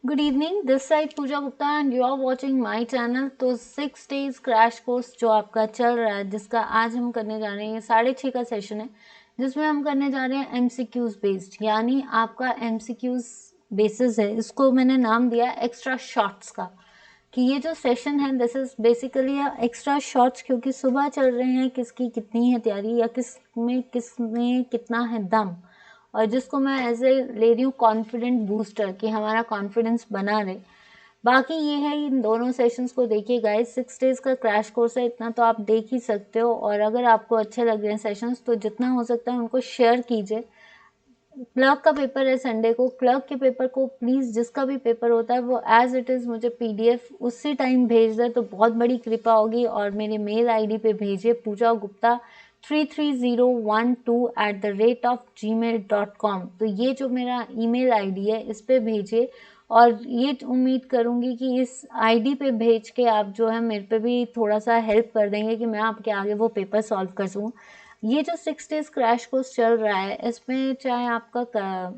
Good evening, this side Pooja Gupta and you are watching my channel. तो 6 days crash course जो आपका चल रहा है, जिसका आज हम करने जा रहे हैं, 6:30 का सेशन है जिसमें हम करने जा रहे हैं एमसीक्यूज बेस्ड, यानी आपका एमसीक्यूज बेसिस है। इसको मैंने नाम दिया एक्स्ट्रा शॉर्ट्स का, कि ये जो सेशन है this is basically extra shorts, क्योंकि सुबह चल रहे हैं किसकी कितनी है तैयारी या किसमें कितना है दम, और जिसको मैं ऐसे ले रही हूँ कॉन्फिडेंट बूस्टर, कि हमारा कॉन्फिडेंस बना रहे। बाकी ये है, इन दोनों सेशंस को देखिए गाइस, 6 डेज का क्रैश कोर्स है, इतना तो आप देख ही सकते हो। और अगर आपको अच्छे लग रहे हैं सेशंस तो जितना हो सकता है उनको शेयर कीजिए। क्लर्क का पेपर है संडे को, क्लर्क के पेपर को प्लीज़ जिसका भी पेपर होता है वो एज इट इज़ मुझे पीडीएफ उसी टाइम भेज दे तो बहुत बड़ी कृपा होगी। और मेरे मेल आईडी पे भेजिए पूजा गुप्ता 33012@gmail.com। तो ये जो मेरा ईमेल आईडी है इस पे भेजिए, और ये उम्मीद करूँगी कि इस आईडी पे भेज के आप जो है मेरे पे भी थोड़ा सा हेल्प कर देंगे कि मैं आपके आगे वो पेपर सॉल्व कर सकूँ। ये जो 6 डेज क्रैश कोर्स चल रहा है इसमें चाहे आपका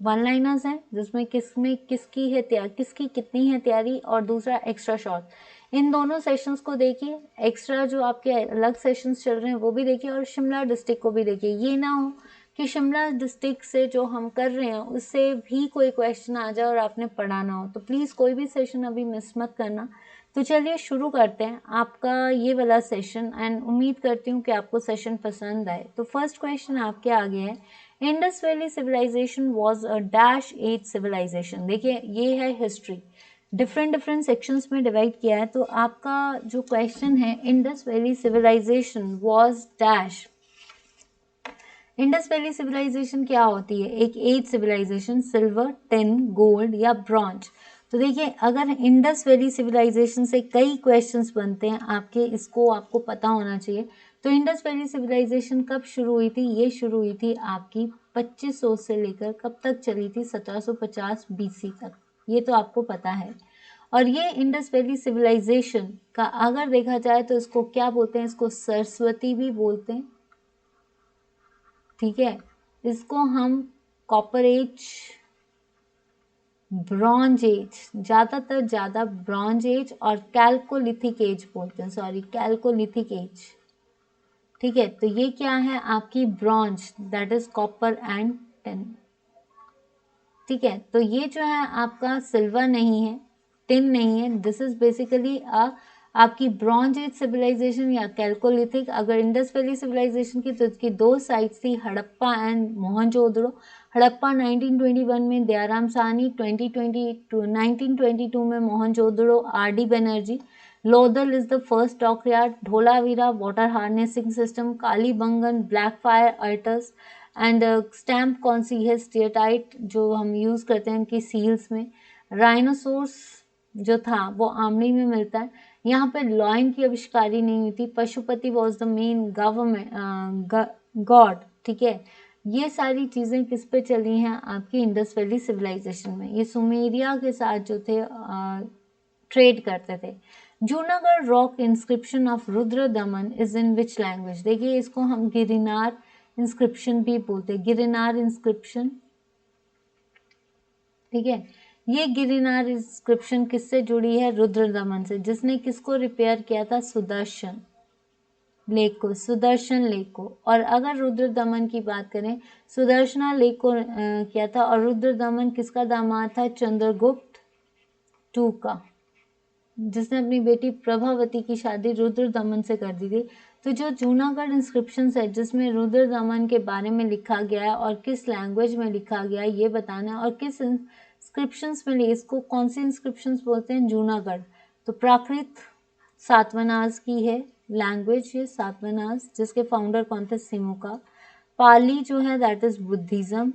वन लाइनर्स हैं जिसमें किसकी है तैयारी, किसकी कितनी है तैयारी, और दूसरा एक्स्ट्रा शॉर्ट। इन दोनों सेशंस को देखिए, एक्स्ट्रा जो आपके अलग सेशंस चल रहे हैं वो भी देखिए, और शिमला डिस्ट्रिक्ट को भी देखिए। ये ना हो कि शिमला डिस्ट्रिक्ट से जो हम कर रहे हैं उससे भी कोई क्वेश्चन आ जाए और आपने पढ़ा ना हो, तो प्लीज़ कोई भी सेशन अभी मिस मत करना। तो चलिए शुरू करते हैं आपका ये वाला सेशन, एंड उम्मीद करती हूँ कि आपको सेशन पसंद आए। तो फर्स्ट क्वेश्चन आपके आगे है, Indus valley civilisation was a dash age civilisation. देखिए ये है हिस्ट्री, डिफरेंट डिफरेंट सेक्शंस में डिवाइड किया है। तो आपका जो क्वेश्चन है, Indus valley civilisation was dash. Indus valley civilisation क्या होती है? एक age civilisation, silver, tin, gold या ब्रॉन्ज। तो देखिए अगर इंडस वैली सिविलाइजेशन से कई क्वेश्चंस बनते हैं आपके, इसको आपको पता होना चाहिए। तो इंडस वैली सिविलाइजेशन कब शुरू हुई थी? ये शुरू हुई थी आपकी 2500 से लेकर कब तक चली थी? 1750 बीसी तक, ये तो आपको पता है। और ये इंडस वैली सिविलाइजेशन का अगर देखा जाए तो इसको क्या बोलते हैं? इसको सरस्वती भी बोलते हैं, ठीक है। इसको हम कॉपर एज, ब्रॉन्ज एज, ज़्यादा ब्रॉन्ज एज और कैल्कोलिथिक एज बोलते हैं, सॉरी कैल्कोलिथिक एज, ठीक है। तो ये क्या है आपकी? Bronze, that is copper and tin, ठीक है। तो ये जो है आपका सिल्वर नहीं है, टिन नहीं है, दिस इज बेसिकली आपकी ब्रॉन्ज एज सिविलाइजेशन या कैल्कोलिथिक। अगर इंडस वैली सिविलाइजेशन की तो इसकी दो साइट्स थी, हड़प्पा एंड मोहनजोदड़ो। हड़प्पा 1921 में दयाराम साहनी, 1922 में Mohenjodaro R D Banerjee. Lothal is the first dockyard, Dholavira water harnessing system, Kalibangan black fire arts, and stamp कौन सी है? स्टीयरटाइट, जो हम यूज़ करते हैं उनकी सील्स में। राइनोसोर्स जो था वो आमली में मिलता है। यहाँ पे लॉइन की आविष्कारी नहीं हुई थी। Pashupati was the main government God, ठीक है। ये सारी चीज़ें किस पे चली हैं? आपकी इंडस वैली सिविलाइजेशन में। ये सुमेरिया के साथ जो थे ट्रेड करते थे। Junagadh rock inscription of Rudra Daman is in which language? देखिए इसको हम गिरिनार इंस्क्रिप्शन भी बोलते हैं, गिरिनार इंस्क्रिप्शन, ठीक है। ये गिरिनार इंस्क्रिप्शन किससे जुड़ी है? रुद्र दमन से। जिसने किसको रिपेयर किया था? सुदर्शन लेक को, सुदर्शन लेक को। और अगर रुद्र दमन की बात करें, सुदर्शना लेक को किया था। और रुद्र दमन किसका दामाद था? चंद्रगुप्त टू का, जिसने अपनी बेटी प्रभावती की शादी रुद्र दमन से कर दी थी। तो जो जूनागढ़ इंस्क्रिप्शन है जिसमें रुद्र दमन के बारे में लिखा गया है और किस लैंग्वेज में लिखा गया है ये बताना है, और किस इंस्क्रिप्शंस में, इसको कौन सी इंस्क्रिप्शंस बोलते हैं? जूनागढ़। तो प्राकृत सातवाहनाज की है लैंग्वेज, ये सातवाहनाज, जिसके फाउंडर कौन थे? सिमुका। पाली जो है दैट इज बुद्धिज्म।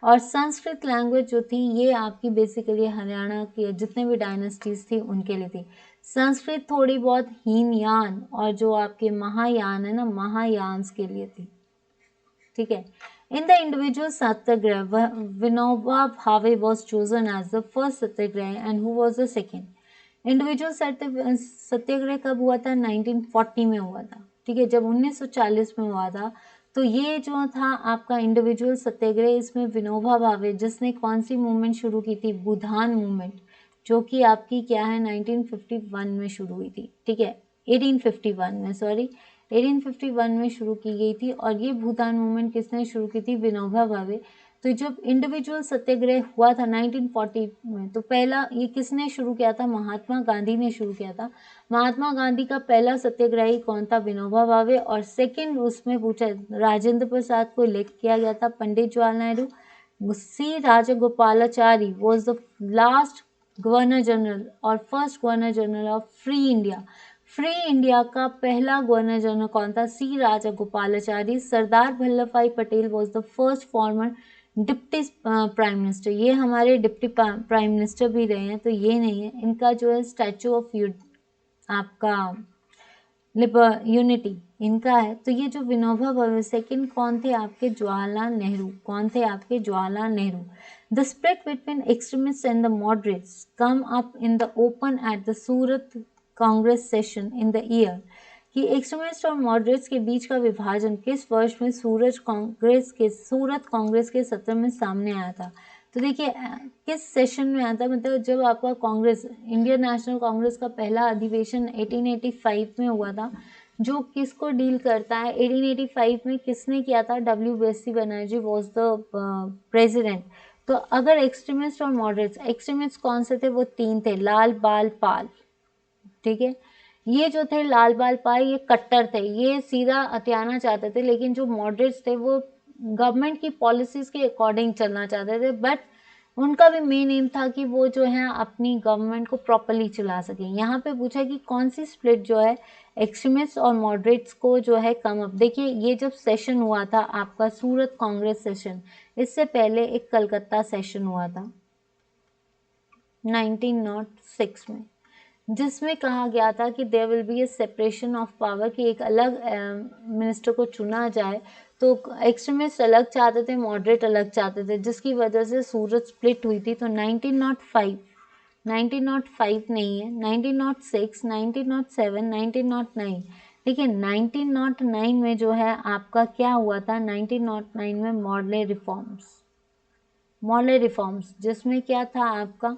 और संस्कृत लैंग्वेज जो थी ये आपकी बेसिकली हरियाणा की जितने भी डायनेस्टीज थी उनके लिए थी। संस्कृत थोड़ी बहुत हीनयान और जो आपके महायान है ना, महायान्स के लिए थी, ठीक है। In the individual satyagraha Vinoba Bhave was chosen as the first satyagraha, and who was the second? Individual satyagraha कब हुआ था? 1940 में हुआ था, ठीक है। जब 1940 में हुआ था तो ये जो था आपका इंडिविजुअल सत्याग्रह, इसमें विनोबा भावे जिसने कौन सी मूवमेंट शुरू की थी, भूदान मूवमेंट, जो कि आपकी क्या है 1951 में शुरू हुई थी, ठीक है 1851 में, सॉरी 1851 में शुरू की गई थी। और ये भूदान मूवमेंट किसने शुरू की थी, विनोबा भावे। तो जब इंडिविजुअल सत्याग्रह हुआ था 1940 में, तो पहला ये किसने शुरू किया था, महात्मा गांधी ने शुरू किया था। महात्मा गांधी का पहला सत्याग्रही कौन था, विनोबा भावे। और सेकंड उसमें पूछा राजेंद्र प्रसाद को इलेक्ट किया गया था, Pandit Jawaharlal Nehru. C Rajagopalachari was the last governor general और first governor general of free India. Free India का पहला गवर्नर जनरल कौन था, सी राजगोपालाचारी। सरदार वल्लभ भाई Patel was the first farmer deputy prime minister, ये हमारे डिप्टी प्राइम मिनिस्टर भी रहे हैं, तो ये नहीं है। इनका जो है स्टैचू ऑफ आपका यूनिटी इनका है। तो ये जो विनोबा भावे, सेकंड कौन थे आपके, जवाहरलाल नेहरू। कौन थे आपके, Jawaharlal Nehru. The split between extremist and the moderates come up in the open at the Surat Congress session in the year, कि एक्सट्रीमिस्ट और मॉडरेट्स के बीच का विभाजन किस वर्ष में सूरत कांग्रेस के सत्र में सामने आया था। तो देखिए किस सेशन में आता, मतलब जब आपका कांग्रेस, इंडियन नेशनल कांग्रेस का पहला अधिवेशन 1885 में हुआ था, जो किसको डील करता है, 1885 में किसने किया था, WBSC Banerjee was the president. तो अगर एक्सट्रीमिस्ट और मॉडरेट्स, एक्सट्रीमिस्ट कौन से थे, वो तीन थे, लाल बाल पाल, ठीक है। ये जो थे लाल बाल पाल, ये कट्टर थे, ये सीधा हथियाना चाहते थे, लेकिन जो मॉडरेट्स थे वो गवर्नमेंट की पॉलिसीज के अकॉर्डिंग चलना चाहते थे। बट उनका भी मेन एम था कि वो जो है अपनी गवर्नमेंट को प्रॉपरली चला सके। यहाँ पे पूछा कि कौन सी स्प्लिट जो है एक्सट्रीमिस्ट और मॉडरेट्स को जो है कम अप। देखिए ये जब सेशन हुआ था आपका सूरत कांग्रेस सेशन, इससे पहले एक कलकत्ता सेशन हुआ था 1906 में, जिसमें कहा गया था कि there will be a separation of power, कि एक अलग मिनिस्टर को चुना जाए। तो एक्सट्रीमिस्ट अलग चाहते थे, मॉडरेट अलग चाहते थे, जिसकी वजह से सूरत स्प्लिट हुई थी। तो 1905 नहीं है, 1906, 1907, 1909। देखिए 1909 में जो है आपका क्या हुआ था, 1909 में मॉडल रिफॉर्म्स, जिसमें क्या था आपका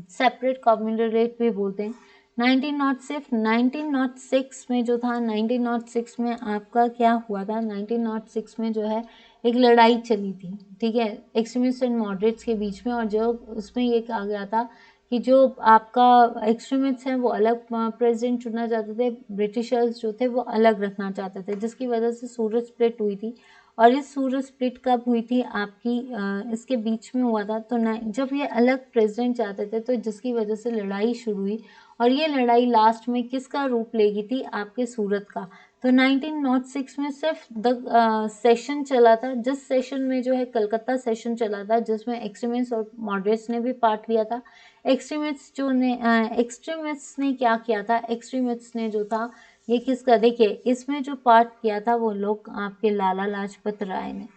सेपरेट कम्युनिटी रेट भी बोलते हैं। 1906 में जो था, 1906 में आपका क्या हुआ था, 1906 में जो है एक लड़ाई चली थी, ठीक है, एक्सट्रीमिस्ट एंड मॉडरेट्स के बीच में। और जो उसमें ये कहा गया था कि जो आपका एक्सट्रीमिस्ट हैं वो अलग प्रेसिडेंट चुनना चाहते थे, ब्रिटिशर्स जो थे वो अलग रखना चाहते थे, जिसकी वजह से सूरत स्प्लिट हुई थी। और इस सूरत स्प्लिट कब हुई थी आपकी, इसके बीच में हुआ था। तो जब ये अलग प्रेसिडेंट चाहते थे, तो जिसकी वजह से लड़ाई शुरू हुई, और ये लड़ाई लास्ट में किसका रूप लेगी थी, आपके सूरत का। तो 1906 में सिर्फ सेशन चला था, जिस सेशन में जो है कलकत्ता सेशन चला था, जिसमें एक्सट्रीमिस्ट और मॉडरेट्स ने भी पार्ट लिया था। एक्सट्रीमिस्ट ने क्या किया था, एक्सट्रीमिस्ट ने जो था ये किसका, देखिए इसमें जो पार्ट किया था वो लोग आपके लाला लाजपत राय ने,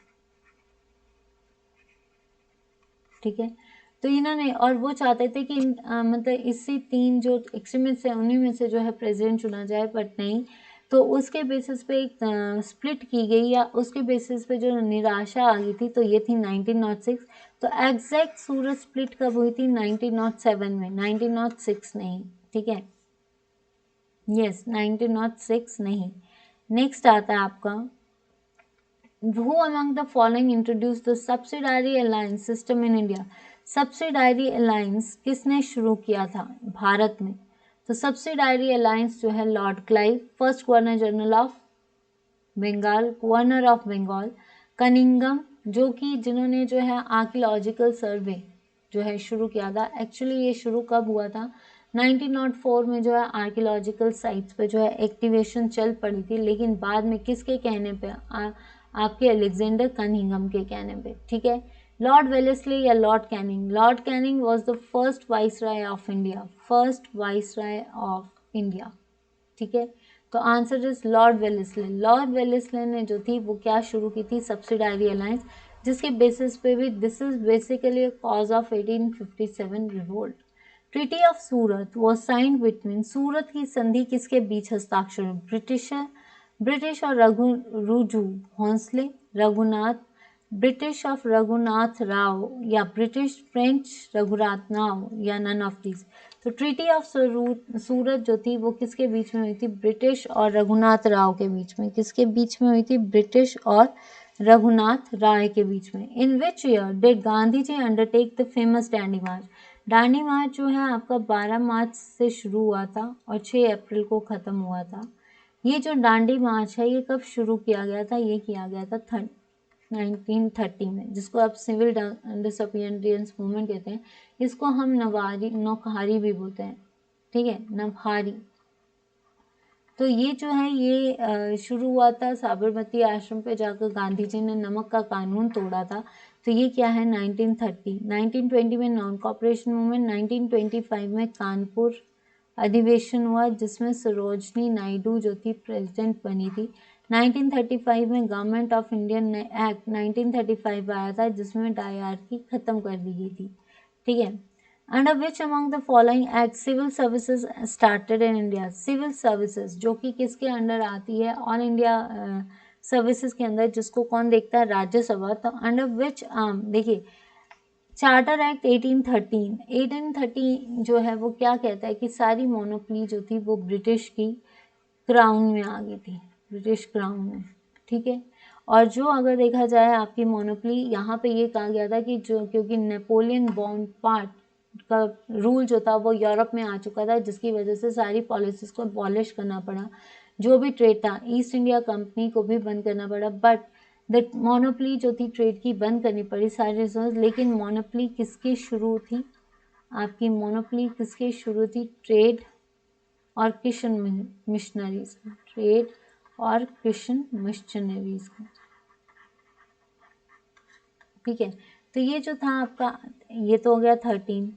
ठीक है। तो इन्होंने, और वो चाहते थे कि मतलब इसी तीन जो एक्सट्रीमिस्ट है उन्हीं में से जो है प्रेसिडेंट चुना जाए, बट नहीं। तो उसके बेसिस पे एक स्प्लिट की गई, या उसके बेसिस पे जो निराशा आ गई थी, तो ये थी 1906। तो एग्जैक्ट सूरत स्प्लिट कब हुई थी, 1907 में, 1906 नहीं, ठीक है, यस 1906 नहीं। नेक्स्ट आता है आपका, Who among the following introduced the subsidiary alliance system in India? Subsidiary alliance किसने शुरू किया था भारत में? तो सब्सिडायरी अलायंस जो है Lord Clive, first governor general of Bengal, governor of Bengal, Cunningham, जो कि जिन्होंने जो है आर्कियोलॉजिकल सर्वे जो है शुरू किया था। एक्चुअली ये शुरू कब हुआ था, 1904 में जो है आर्कियोलॉजिकल साइट्स पे जो है एक्टिवेशन चल पड़ी थी, लेकिन बाद में किसके कहने पे, आपके अलेक्जेंडर कनिंगम के कहने पे, ठीक है। लॉर्ड वेलेस्ली या Lord Canning, Lord Canning was the first viceroy of India, first viceroy of India, ठीक है। तो answer is Lord Wellesley. Lord Wellesley ने जो थी वो क्या शुरू की थी, सब्सिडायरी अलायंस, जिसके बेसिस पे भी this is basically cause of 1857 revolt. Treaty of Surat was signed between, Surat की संधि किसके बीच हस्ताक्षर, ब्रिटिश और रुजू भोंसले, रघुनाथ, ब्रिटिश ऑफ रघुनाथ राव या ब्रिटिश फ्रेंच रघुनाथ राव या नन ऑफ दीज। तो ट्रीटी ऑफ सूरत जो थी वो किसके बीच में हुई थी? ब्रिटिश और रघुनाथ राव के बीच में। किसके बीच में हुई थी? ब्रिटिश और रघुनाथ राय के बीच में। In which year did Gandhi ji undertake the famous Dandi march? Dandi march जो है आपका 12 मार्च से शुरू हुआ था और 6 अप्रैल को ख़त्म हुआ था। ये जो दांडी मार्च है ये कब शुरू किया गया था? ये किया गया था 1930 में, जिसको आप सिविल डिसोबीडियंस मूवमेंट कहते हैं। इसको हम नौखारी भी बोलते हैं, ठीक है, नवहारी। तो ये जो है ये शुरू हुआ था साबरमती आश्रम पे जाकर गांधी जी ने नमक का कानून तोड़ा था। तो ये क्या है? 1930। 1920 में नॉन कॉपरेशन मूवमेंट। 1925 में कानपुर अधिवेशन हुआ जिसमें सरोजनी नायडू जो थी प्रेसिडेंट बनी थी। 1935 में गवर्नमेंट ऑफ इंडियन एक्ट 1935 आया था जिसमें डायरकी खत्म कर दी गई थी, ठीक है। Under which among the following act civil services started in India? Civil services जो कि किसके अंडर आती है? ऑल इंडिया सर्विसेज के अंदर, जिसको कौन देखता है? राज्यसभा। तो अंडर विच आर्म, देखिए चार्टर एक्ट 1813, 1830 जो है वो क्या कहता है कि सारी मोनोपोली जो थी वो ब्रिटिश की क्राउन में आ गई थी, ब्रिटिश क्राउन में, ठीक है। और जो अगर देखा जाए आपकी मोनोपोली, यहाँ पे ये कहा गया था कि जो क्योंकि नेपोलियन बोनापार्ट का रूल जो था वो यूरोप में आ चुका था, जिसकी वजह से सारी पॉलिसीज को अबॉलिश करना पड़ा। जो भी ट्रेड था ईस्ट इंडिया कंपनी को भी बंद करना पड़ा, बट द मोनोपोली जो थी ट्रेड की बंद करनी पड़ी सारे रिजोर्स। लेकिन मोनोपोली किसकी शुरू थी? आपकी मोनोपोली किसकी शुरू थी? ट्रेड और क्रिश्चियन मिशनरीज का, ट्रेड और क्रिश्चियन मिशनरीज का, ठीक है। तो ये जो था आपका, ये तो हो गया 13।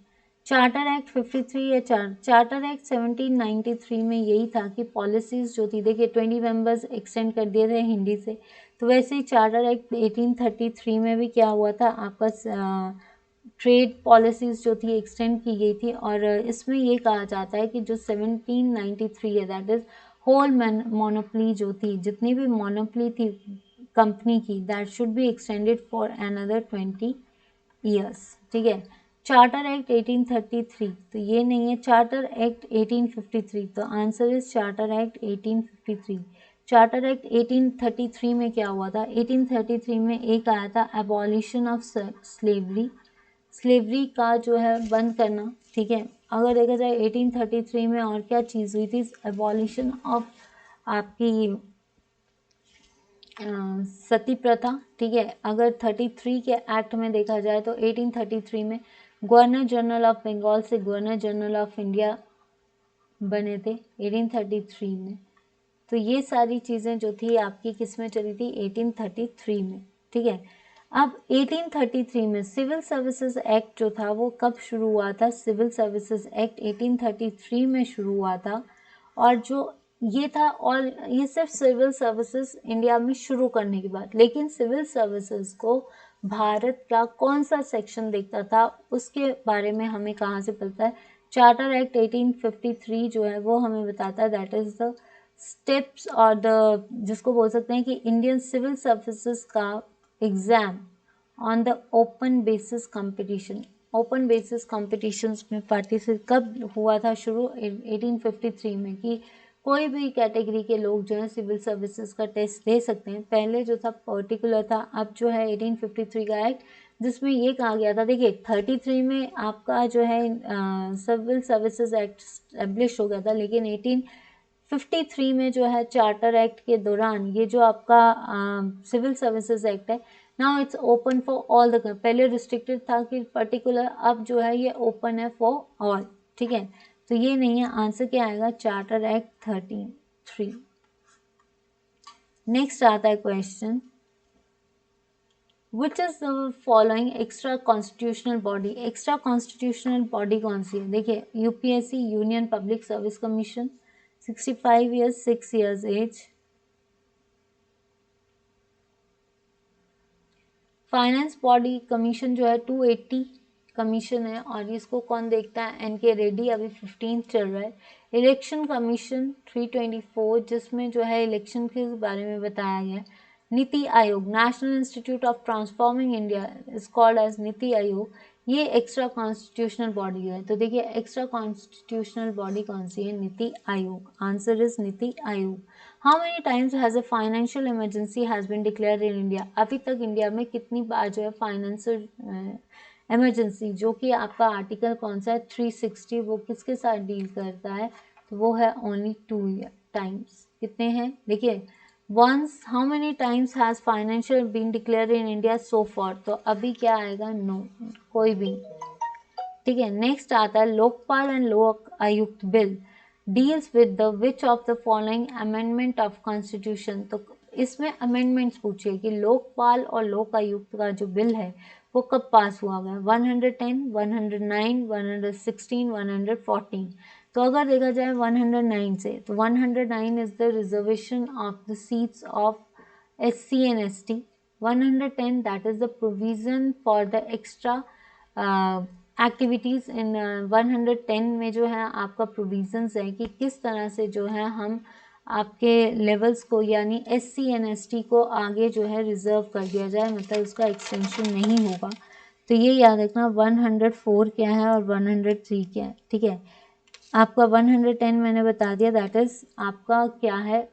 चार्टर एक्ट 53 या चार्टर एक्ट 1793 में यही था कि पॉलिसीज जो थी, देखिए 20 मेंबर्स एक्सटेंड कर दिए थे हिंदी से। तो वैसे ही चार्टर एक्ट 1833 में भी क्या हुआ था आपका, ट्रेड पॉलिसीज जो थी एक्सटेंड की गई थी। और इसमें ये कहा जाता है कि जो 1793 है दैट इज होल मोनोपोली जो थी, जितनी भी मोनोपोली थी कंपनी की, that should be extended for another 20 years, ठीक है। चार्टर एक्ट 1833, तो ये नहीं है। चार्टर एक्ट 1853, तो answer is charter act 1853। Charter act 1833 में क्या हुआ था? 1833 में एक आया था एबॉलिशन ऑफ स्लेवरी, स्लेवरी का जो है बंद करना, ठीक है। अगर देखा जाए 1833 में और क्या चीज़ हुई थी? एबॉलिशन ऑफ आपकी सती प्रथा, ठीक है। अगर 33 के एक्ट में देखा जाए तो 1833 में गवर्नर जनरल ऑफ बंगाल से गवर्नर जनरल ऑफ इंडिया बने थे 1833 में। तो ये सारी चीज़ें जो थी आपकी किस में चली थी? 1833 में, ठीक है। अब 1833 में सिविल सर्विसेज एक्ट जो था वो कब शुरू हुआ था? सिविल सर्विसेज एक्ट 1833 में शुरू हुआ था। और जो ये था, और ये सिर्फ सिविल सर्विसेज इंडिया में शुरू करने की बात, लेकिन सिविल सर्विसेज को भारत का कौन सा सेक्शन देखता था उसके बारे में हमें कहाँ से पता है? चार्टर एक्ट 1853 जो है वो हमें बताता है, दैट इज द स्टेप्स और द, जिसको बोल सकते हैं कि इंडियन सिविल सर्विसेज का exam on the open basis competition. Open basis competitions में पार्टिसिपेट कब हुआ था? शुरू 1853 में, कि कोई भी कैटेगरी के लोग जो है सिविल सर्विसेज का टेस्ट दे सकते हैं। पहले जो था पर्टिकुलर था, अब जो है 1853 का एक्ट जिसमें ये कहा गया था, देखिए 33 में आपका जो है सिविल सर्विसेज एक्ट एस्टेब्लिश हो गया था, लेकिन 1853 में जो है चार्टर एक्ट के दौरान ये जो आपका सिविल सर्विसेज एक्ट है, now it's open for all the, पहले रिस्ट्रिक्टेड था कि पर्टिकुलर, अब जो है ये ओपन है फॉर ऑल, ठीक है। तो ये नहीं है, आंसर क्या आएगा? Charter act 33। नेक्स्ट आता है question, which is the following extra constitutional body? Extra constitutional body कौन सी है? देखिए UPSC, union public service commission, 65 years 6 years age. Finance body commission जो है 280 कमीशन है और इसको कौन देखता है, एन के रेड्डी, अभी 15 चल रहा है। इलेक्शन कमीशन 324 जिसमें जो है इलेक्शन के बारे में बताया गया है। NITI Aayog, national institute of transforming India is called as NITI Aayog, ये एक्स्ट्रा कॉन्स्टिट्यूशनल बॉडी है। तो देखिए एक्स्ट्रा कॉन्स्टिट्यूशनल बॉडी कौन सी है, नीति आयोग, answer is NITI Aayog. How many times has a financial emergency has been declared in India, अभी तक इंडिया में कितनी बार जो है फाइनेंशियल इमरजेंसी, जो कि आपका आर्टिकल कौन सा है 360, वो किसके साथ डील करता है, तो वो है ओनली 2 टाइम्स। कितने हैं, देखिए once, how many times has financial been declared in India so far, तो अभी क्या आएगा, नो, कोई भी। ठीक है, नेक्स्ट आता है लोकपाल एंड लोक आयुक्त bill deals with the which of the following amendment of constitution, तो इसमें अमेंडमेंट्स पूछिए कि लोकपाल और लोक आयुक्त का जो बिल है वो कब पास हुआ है, 110, 109, 116, 114। तो अगर देखा जाए 109 से, तो 109 is the reservation of the seats of SC and ST, 110 that is the provision for the extra activities इन 110 में जो है आपका प्रोविजंस है कि किस तरह से जो है हम आपके लेवल्स को यानी SC and ST को आगे जो है रिजर्व कर दिया जाए, मतलब उसका एक्सटेंशन नहीं होगा। तो ये याद रखना 104 क्या है और 103 क्या है। ठीक है, आपका 110 मैंने बता दिया, दैट इज आपका क्या है,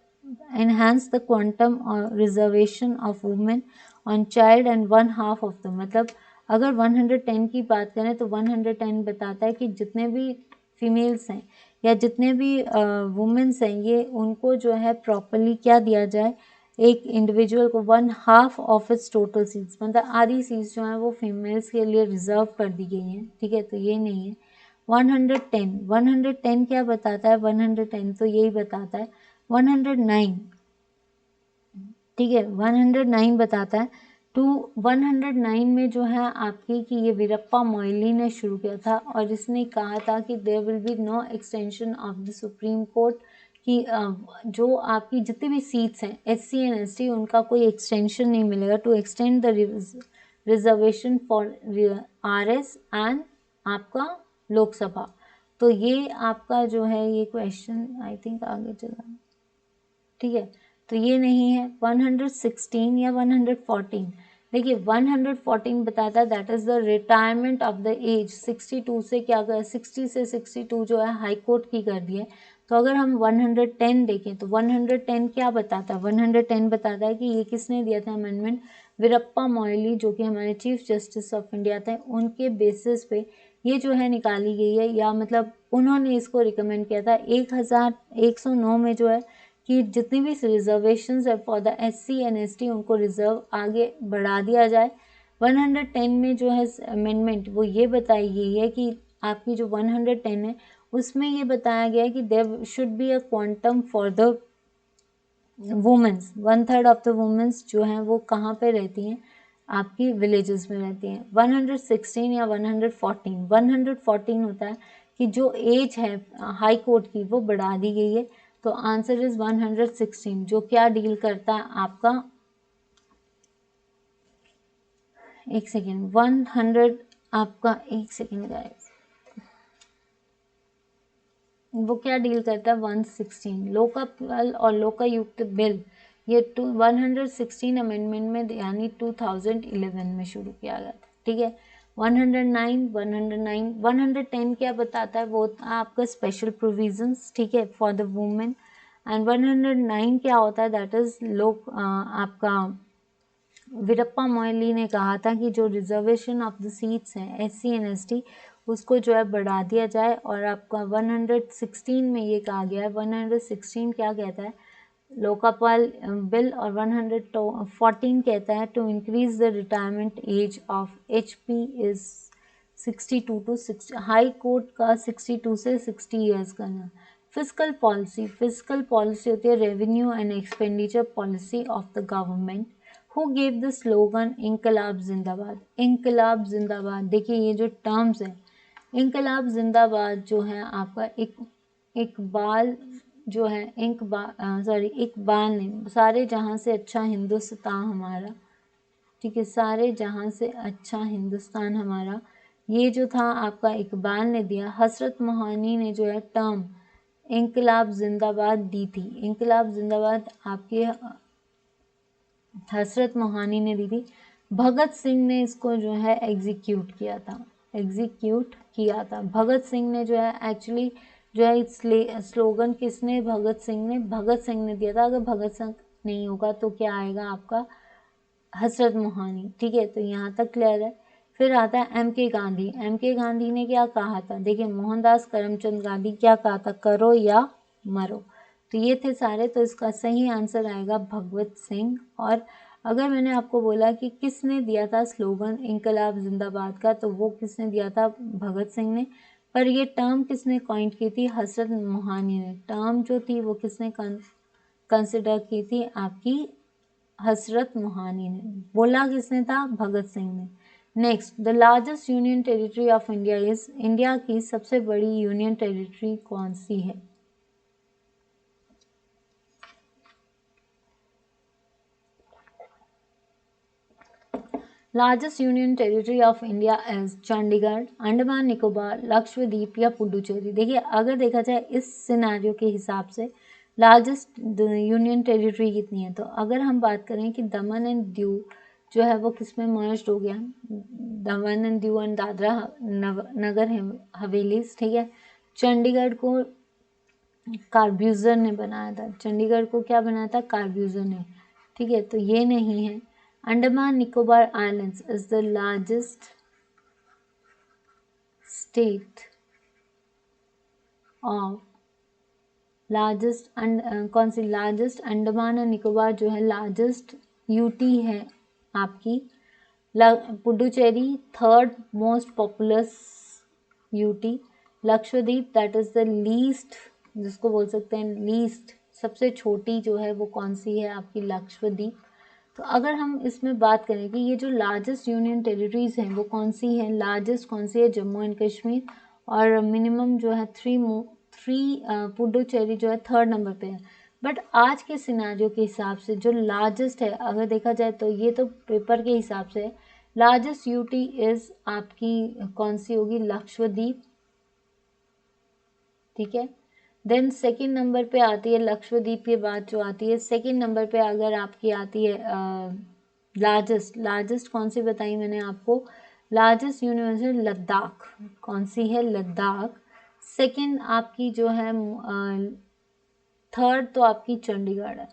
enhance the quantum or reservation of women on child and 1/2 of them, मतलब अगर 110 की बात करें तो 110 बताता है कि जितने भी फीमेल्स हैं या जितने भी वुमेन्स हैं ये उनको जो है प्रॉपरली क्या दिया जाए, एक इंडिविजुअल को 1/2 ऑफ इट्स टोटल सीट्स, मतलब आधी सीट्स जो हैं वो फीमेल्स के लिए रिजर्व कर दी गई हैं। ठीक है, तो ये नहीं है 110 क्या बताता है, 110 तो यही बताता है 109। ठीक है, 109 बताता है टू 109 में जो है आपकी कि ये वीरप्पा मोइली ने शुरू किया था और इसने कहा था कि there will be no extension of the supreme court, कि जो आपकी जितनी भी सीट्स हैं SC एंड ST उनका कोई एक्सटेंशन नहीं मिलेगा, to extend the reservation for RS and आपका लोकसभा। तो ये आपका जो है ये क्वेश्चन आई थिंक आगे चला। ठीक है, तो ये नहीं है 116 या 114। देखिए 114 बताता है that is the retirement of the age, 62 से क्या कर 60 से 62 जो है हाई कोर्ट की कर दी है। तो अगर हम 110 देखें तो 110 क्या बताता है, 110 बताता है कि ये किसने दिया था अमेंडमेंट, वीरप्पा मोइली जो कि हमारे चीफ जस्टिस ऑफ इंडिया थे, उनके बेसिस पे ये जो है निकाली गई है, या मतलब उन्होंने इसको रिकमेंड किया था। 1109 में जो है कि जितनी भी रिजर्वेशंस है for the SC and ST उनको रिजर्व आगे बढ़ा दिया जाए। 110 में जो है अमेंडमेंट वो ये बताई गई है कि आपकी जो 110 है उसमें ये बताया गया है कि there should be a quantum for the women's, 1/3 of the women's जो हैं वो कहाँ पे रहती हैं, आपकी विलेजेस में रहती हैं। 116 या 114 होता है कि जो एज है हाई कोर्ट की वो बढ़ा दी गई है। तो आंसर इज 116 जो क्या डील करता है आपका, एक सेकेंड 100 आपका, एक सेकेंड गाइस, वो क्या डील करता है 116 लोकपाल और लोकायुक्त बिल, ये 116 अमेंडमेंट में यानी 2011 में शुरू किया गया था। ठीक है, 110 क्या बताता है, वो आपका स्पेशल प्रोविजंस, ठीक है, फॉर द वुमेन। एंड 109 क्या होता है, दैट इज लोक आपका वीरप्पा मोइली ने कहा था कि जो रिजर्वेशन ऑफ द सीट्स हैं SC एंड ST उसको जो है बढ़ा दिया जाए। और आपका 116 में ये कहा गया है, 116 क्या कहता है लोकपाल बिल, और 114 कहता है to increase the retirement age of HP is 62 to 60, high court का 62 से 60 ईयर्स करना। फिजिकल पॉलिसी होती है revenue and expenditure policy of the government. Who gave the slogan इनकलाब जिंदाबाद, इनकलाब जिंदाबाद। देखिए ये जो टर्म्स है इनकलाब जिंदाबाद जो है आपका इकबाल जो है इकबाल ने सारे जहां से अच्छा हिंदुस्तान हमारा, ठीक है, सारे जहां से अच्छा हिंदुस्तान हमारा, ये जो था आपका इकबाल ने दिया। हसरत मोहानी ने जो है टर्म इंकलाब जिंदाबाद दी थी। इंकलाब जिंदाबाद आपके हसरत मोहानी ने दी थी। भगत सिंह ने इसको जो है एग्जीक्यूट किया था। एग्जीक्यूट किया था भगत सिंह ने जो है एक्चुअली जो है स्लोगन किसने, भगत सिंह ने दिया था। अगर भगत सिंह नहीं होगा तो क्या आएगा आपका, हसरत मोहानी। ठीक है, तो यहाँ तक क्लियर है। फिर आता है एम के गांधी। एम के गांधी ने क्या कहा था, देखिए मोहनदास करमचंद गांधी क्या कहा था, करो या मरो। तो ये थे सारे, तो इसका सही आंसर आएगा भगवत सिंह। और अगर मैंने आपको बोला कि किसने दिया था स्लोगन इंकलाब जिंदाबाद का, तो वो किसने दिया था, भगत सिंह ने। पर ये टर्म किसने कॉइंट की थी, हसरत मोहानी ने। टर्म जो थी वो किसने कंसिडर की थी, आपकी हसरत मोहानी ने। बोला किसने था, भगत सिंह ने। Next, the largest union territory of India is, India की सबसे बड़ी यूनियन टेरिटरी कौन सी है। Largest union territory of India is Chandigarh, Andaman Nicobar, Lakshadweep या पुडुचेरी। देखिए अगर देखा जाए इस सिनेरियो के हिसाब से लार्जेस्ट यूनियन टेरिटरी कितनी है, तो अगर हम बात करें कि दमन एंड दीव जो है वो किस में मर्ज हो गया, दमन and Diu and Dadra Nagar havelis. ठीक है, चंडीगढ़ को कार्ब्यूजर ने बनाया था। चंडीगढ़ को क्या बनाया था, कार्ब्यूजर ने। ठीक है, तो ये नहीं है। Andaman Nicobar islands is the largest state of largest कौन सी, लार्जेस्ट अंडमान एंड निकोबार जो है लार्जेस्ट यूटी है आपकी। Puducherry third most populous UT. Lakshadweep that is the least, जिसको बोल सकते हैं लीस्ट, सबसे छोटी जो है वो कौन सी है आपकी, लक्षद्वीप। तो अगर हम इसमें बात करें कि ये जो लार्जेस्ट यूनियन टेरिटरीज हैं वो कौन सी है, लार्जेस्ट कौन सी है, जम्मू एंड कश्मीर। और मिनिमम जो है थ्री पुडुचेरी जो है थर्ड नंबर पे है। बट आज के सिनारियो के हिसाब से जो लार्जेस्ट है अगर देखा जाए तो ये तो पेपर के हिसाब से है, लार्जेस्ट यूटी इज आपकी कौन सी होगी, लक्षद्वीप। ठीक है, देन सेकंड नंबर पे आती है लक्षद्वीप के बाद जो आती है, सेकंड नंबर पे अगर आपकी आती है लार्जेस्ट कौन सी बताई मैंने आपको, लार्जेस्ट यूनिवर्सिटी लद्दाख। कौन सी है, लद्दाख। सेकंड आपकी जो है थर्ड तो आपकी चंडीगढ़ है।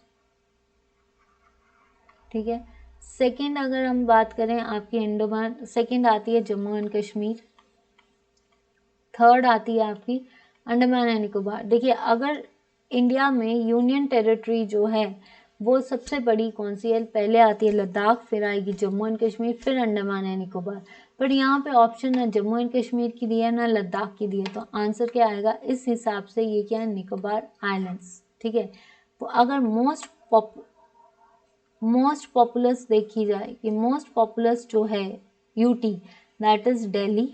ठीक है, सेकंड अगर हम बात करें आपकी अंडमान, सेकंड आती है जम्मू एंड कश्मीर, थर्ड आती है आपकी अंडमान एंड निकोबार। देखिए अगर इंडिया में यूनियन टेरिटरी जो है वो सबसे बड़ी कौन सी है, पहले आती है लद्दाख, फिर आएगी जम्मू एंड कश्मीर, फिर अंडमान एंड निकोबार। पर यहाँ पे ऑप्शन ना जम्मू एंड कश्मीर की दी है ना लद्दाख की दी है, तो आंसर क्या आएगा इस हिसाब से, ये क्या है, निकोबार आइलैंड्स। ठीक है, तो अगर मोस्ट पॉपुलस देखी जाए कि मोस्ट पॉपुलस जो है UT that is Delhi,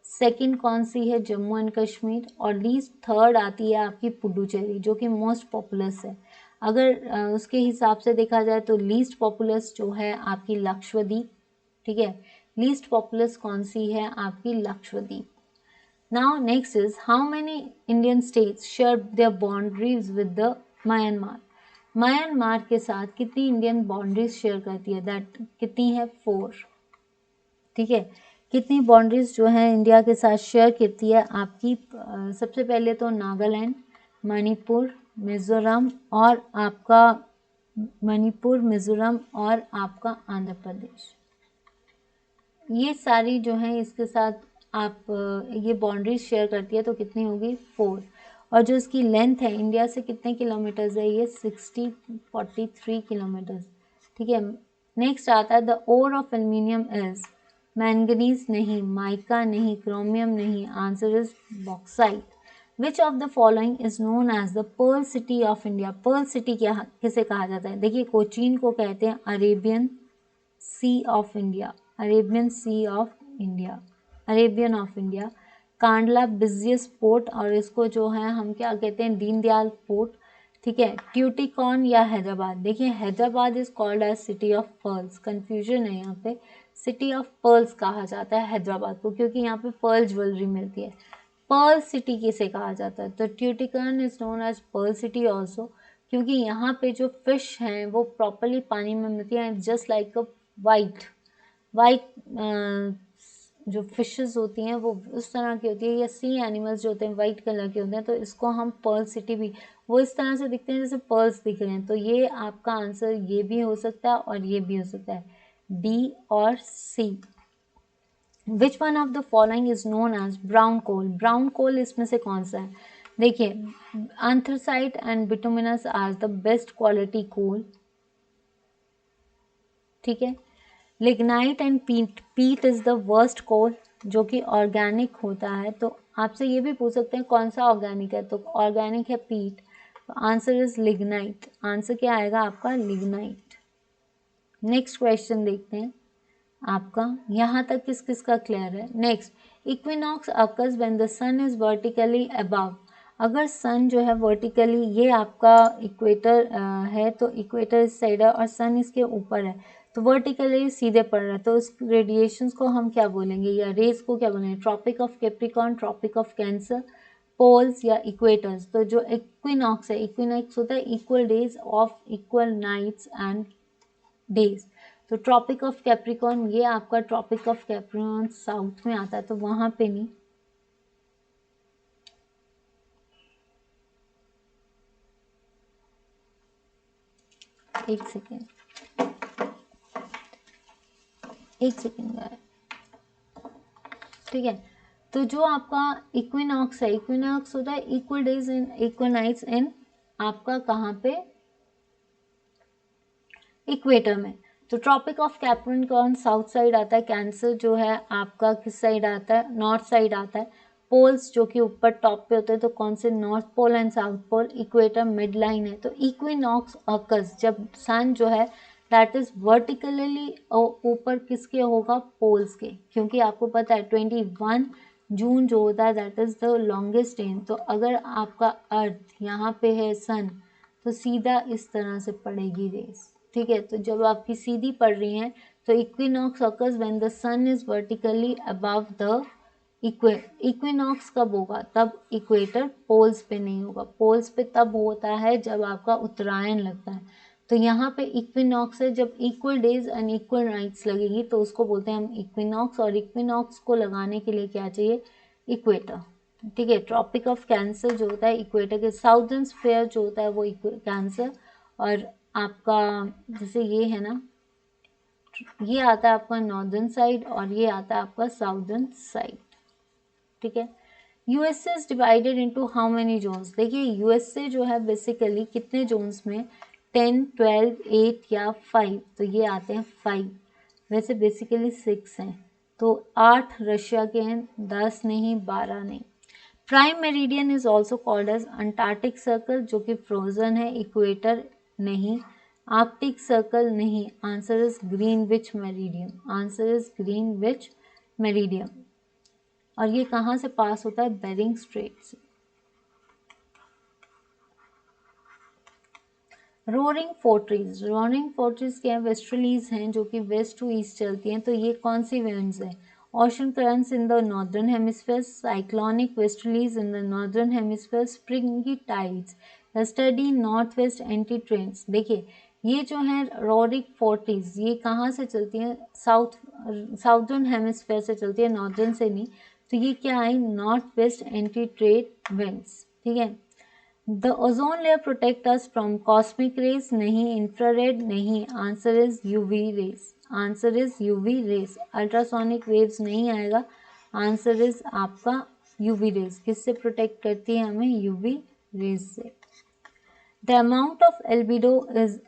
second कौन सी है, जम्मू एंड कश्मीर, और लीस्ट थर्ड आती है आपकी पुडुचेरी जो कि मोस्ट पॉपुलस है। अगर उसके हिसाब से देखा जाए तो लीस्ट पॉपुलस जो है आपकी लक्षद्वीप। ठीक है, लीस्ट पॉपुलस कौन सी है आपकी, Lakshadweep. Now next is how many Indian states share their boundaries with the Myanmar. Myanmar के साथ कितनी इंडियन बाउंड्रीज शेयर करती है, दैट कितनी है, 4। ठीक है, कितनी बाउंड्रीज जो है इंडिया के साथ शेयर करती है आपकी, सबसे पहले तो नागालैंड, मणिपुर, मिजोरम और आपका आंध्र प्रदेश। ये सारी जो है इसके साथ आप ये बाउंड्रीज शेयर करती है, तो कितनी होगी, 4। और जो इसकी लेंथ है इंडिया से कितने किलोमीटर्स है, ये 43 किलोमीटर्स। ठीक है, नेक्स्ट आता है the ore of aluminium is, manganese नहीं, माइका नहीं, क्रोमियम नहीं, answer is bauxite. Which of the following is known as the pearl city of India. Pearl city क्या किसे कहा जाता है, देखिए कोचीन को कहते हैं Arabian sea of India, Arabian of India. Kandla biggest port, और इसको जो है हम क्या कहते हैं, दीनदयाल पोर्ट। ठीक है, ट्यूटिकॉन या हैदराबाद। देखिए Hyderabad is called as city of pearls, confusion है यहाँ पे, सिटी ऑफ पर्ल्स कहा जाता है हैदराबाद को क्योंकि यहाँ पे पर्ल ज्वेलरी मिलती है। पर्ल सिटी किसे कहा जाता है, तो Tuticorin is known as pearl city also, क्योंकि यहाँ पे जो फिश हैं वो प्रॉपरली पानी में मिलती हैं, जस्ट लाइक अ वाइट वाइट जो फिशेस होती हैं वो उस तरह की होती है, या सी एनिमल्स जो होते हैं वाइट कलर के होते हैं, तो इसको हम पर्ल सिटी भी, वो इस तरह से दिखते हैं जैसे पर्ल्स दिख रहे हैं। तो ये आपका आंसर ये भी हो सकता है और ये भी हो सकता है, डी और C. Which one of the following is known as brown coal, brown coal इसमें से कौन सा है, देखिए anthracite and bituminous are the best quality coal, ठीक है। लिग्नाइट एंड पीट, पीट इज द वर्स्ट कोल जो कि ऑर्गेनिक होता है। तो आपसे ये भी पूछ सकते हैं कौन सा ऑर्गेनिक है, तो ऑर्गेनिक है पीट, तो आंसर इज लिग्नाइट, आंसर क्या आएगा आपका लिग्नाइट। नेक्स्ट क्वेश्चन देखते हैं आपका, यहाँ तक किस किस का क्लियर है। Next, equinox occurs when the sun is vertically above, अगर सन जो है वर्टिकली, ये आपका इक्वेटर है तो इक्वेटर इस साइड है और सन इसके ऊपर है, तो वर्टिकली सीधे पड़ रहा है, तो उस रेडिएशंस को हम क्या बोलेंगे या रेज को क्या बोलेंगे, tropic of Capricorn, tropic of Cancer, poles या इक्वेटर्स। तो जो इक्विनॉक्स है, इक्विनॉक्स होता है equal days of equal nights and days, तो ट्रॉपिक ऑफ कैप्रिकॉर्न, ये आपका ट्रॉपिक ऑफ कैप्रिकॉर्न साउथ में आता है तो वहां पे नहीं। एक सेकेंड गाइस, ठीक है। तो जो आपका इक्विनॉक्स है, इक्विनॉक्स होता है equal days in equal nights in आपका कहाँ पे, इक्वेटर में। तो tropic of Capricorn south side आता है, कैंसर जो है आपका किस साइड आता है, नॉर्थ साइड आता है, पोल्स जो कि ऊपर टॉप पे होते हैं तो कौन से, north pole and south pole, equator mid line है। तो इक्विनॉक्स ऑकर्स जब सन जो है दैट इज वर्टिकली ऊपर किसके होगा, पोल्स के, क्योंकि आपको पता है 21 जून जो होता है that is the longest day. तो अगर आपका अर्थ यहाँ पे है सन, तो सीधा इस तरह से पड़ेगी रेस, ठीक है। तो जब आपकी सीधी पड़ रही हैं तो equinox occurs when the sun is vertically above the equinox कब होगा, तब इक्वेटर, पोल्स पे नहीं होगा, पोल्स पे तब होता है जब आपका उत्तरायण लगता है। तो यहाँ पे इक्विनॉक्स है जब equal days and equal nights लगेगी तो उसको बोलते हैं हम इक्विनॉक्स, और इक्विनॉक्स को लगाने के लिए क्या चाहिए, इक्वेटर, ठीक है। ट्रॉपिक ऑफ कैंसर जो होता है इक्वेटर के, साउदर्न स्फीयर जो होता है वो कैंसर, और आपका जैसे ये है ना, ये आता है आपका नॉर्दर्न साइड और ये आता है आपका साउदर्न साइड, ठीक है। USA is divided into how many zones, देखिए यूएसए जो है बेसिकली कितने जोन्स में, 10, 12, 8 या 5, तो ये आते हैं 5, वैसे बेसिकली 6 हैं, तो 8 रशिया के हैं, 10 नहीं, 12 नहीं। Prime meridian is also called as Antarctic circle जो कि फ्रोजन है, इक्वेटर नहीं, आर्कटिक सर्कल नहीं, answer is Greenwich meridian, answer is Greenwich meridian, और ये कहाँ से पास होता है, बेरिंग स्ट्रेट से। रोरिंग फोर्ट्रीज, रोरिंग फोर्ट्रीज क्या है, वेस्टर्लीज हैं जो कि वेस्ट टू ईस्ट चलती हैं, तो ये कौन सी विंड्स हैं, ocean currents in the northern hemisphere, cyclonic westerlies in the northern hemisphere, springy tides, study north west anti trends. देखिए ये जो है रोरिक फोर्टीज, ये कहाँ से चलती हैं, साउदर्न हेमिस्फीयर से चलती है, नॉर्दर्न से नहीं, तो ये क्या है, north west anti trade winds, ठीक है। The ozone layer protect us from cosmic rays नहीं, इंफ्रारेड नहीं, answer is UV rays, answer is UV rays, ultrasonic waves नहीं आएगा, आंसर इज आपका यूवी रेज, किससे प्रोटेक्ट करती है हमें, यूवी रेज से। The amount of albedo is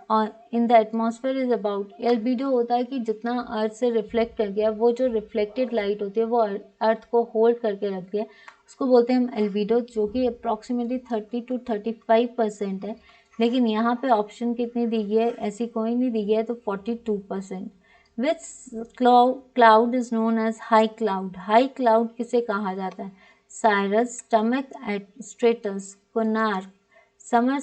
in the atmosphere is about, albedo होता है कि जितना अर्थ से रिफ्लेक्ट कर गया, वो जो रिफ्लेक्टेड लाइट होती है वो अर्थ को होल्ड करके रखती है, उसको बोलते हैं हम एल्बिडो, जो कि अप्रॉक्सीमेटली 30 to 35% है, लेकिन यहाँ पे ऑप्शन कितनी दी गई है, ऐसी कोई नहीं दी गई है, तो 42%। Which cloud is known as high cloud, high cloud किसे कहा जाता है, साइरस, स्टमक, स्ट्रेटस, कोनार्क, समर,